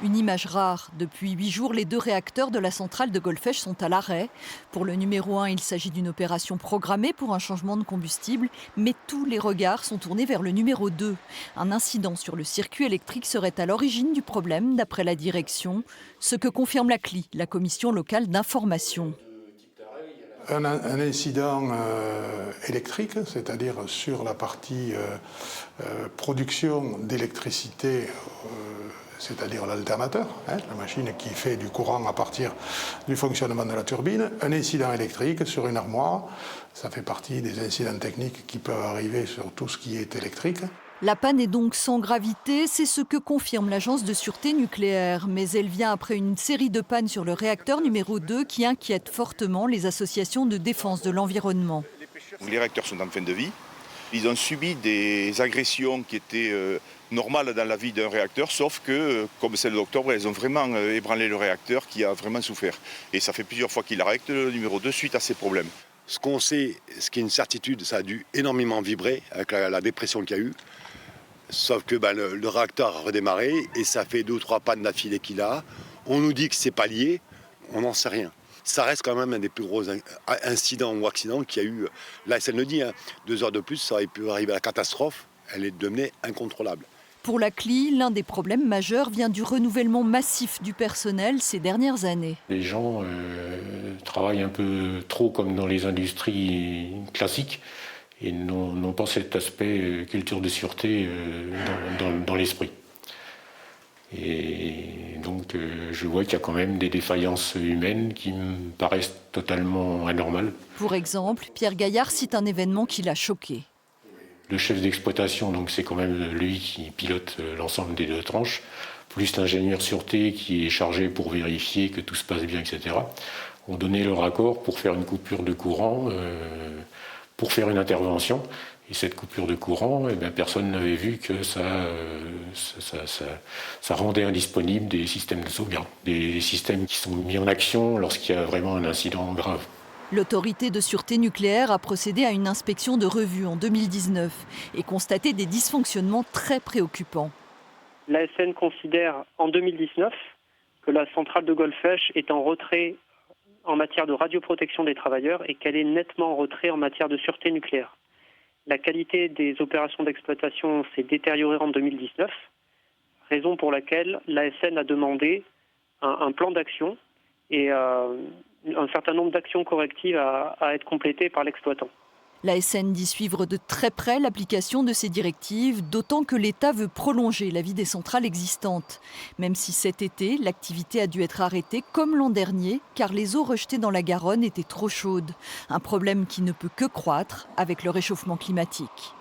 Une image rare. Depuis 8 jours, les 2 réacteurs de la centrale de Golfech sont à l'arrêt. Pour le numéro 1, il s'agit d'une opération programmée pour un changement de combustible, mais tous les regards sont tournés vers le numéro 2. Un incident sur le circuit électrique serait à l'origine du problème, d'après la direction, ce que confirme la CLI, la commission locale d'information. Un incident électrique, c'est-à-dire sur la partie production d'électricité, c'est-à-dire l'alternateur, la machine qui fait du courant à partir du fonctionnement de la turbine. Un incident électrique sur une armoire, ça fait partie des incidents techniques qui peuvent arriver sur tout ce qui est électrique. La panne est donc sans gravité, c'est ce que confirme l'Agence de sûreté nucléaire. Mais elle vient après une série de pannes sur le réacteur numéro 2 qui inquiète fortement les associations de défense de l'environnement. Les réacteurs sont en fin de vie. Ils ont subi des agressions qui étaient normales dans la vie d'un réacteur, sauf que, comme celle d'octobre, elles ont vraiment ébranlé le réacteur qui a vraiment souffert. Et ça fait plusieurs fois qu'il arrête le numéro 2 suite à ces problèmes. Ce qu'on sait, ce qui est une certitude, ça a dû énormément vibrer avec la dépression qu'il y a eu. Sauf que le réacteur a redémarré et ça fait 2 ou 3 pannes d'affilée qu'il a. On nous dit que c'est pas lié, on n'en sait rien. Ça reste quand même un des plus gros incidents ou accidents qu'il y a eu. Là, elle le dit, 2 heures de plus, ça aurait pu arriver à la catastrophe. Elle est devenue incontrôlable. Pour la CLI, l'un des problèmes majeurs vient du renouvellement massif du personnel ces dernières années. Les gens travaillent un peu trop comme dans les industries classiques et n'ont pas cet aspect culture de sûreté dans l'esprit. Et donc je vois qu'il y a quand même des défaillances humaines qui me paraissent totalement anormales. Pour exemple, Pierre Gaillard cite un événement qui l'a choqué. Le chef d'exploitation, donc c'est quand même lui qui pilote l'ensemble des 2 tranches, plus l'ingénieur sûreté qui est chargé pour vérifier que tout se passe bien, etc., ont donné leur accord pour faire une coupure de courant, pour faire une intervention. Et cette coupure de courant, personne n'avait vu que ça rendait indisponibles des systèmes de sauvegarde, des systèmes qui sont mis en action lorsqu'il y a vraiment un incident grave. L'autorité de sûreté nucléaire a procédé à une inspection de revue en 2019 et constaté des dysfonctionnements très préoccupants. L'ASN considère en 2019 que la centrale de Golfech est en retrait en matière de radioprotection des travailleurs et qu'elle est nettement en retrait en matière de sûreté nucléaire. La qualité des opérations d'exploitation s'est détériorée en 2019, raison pour laquelle l'ASN a demandé un plan d'action et un certain nombre d'actions correctives à être complétées par l'exploitant. L'ASN dit suivre de très près l'application de ces directives, d'autant que l'État veut prolonger la vie des centrales existantes. Même si cet été, l'activité a dû être arrêtée comme l'an dernier, car les eaux rejetées dans la Garonne étaient trop chaudes. Un problème qui ne peut que croître avec le réchauffement climatique.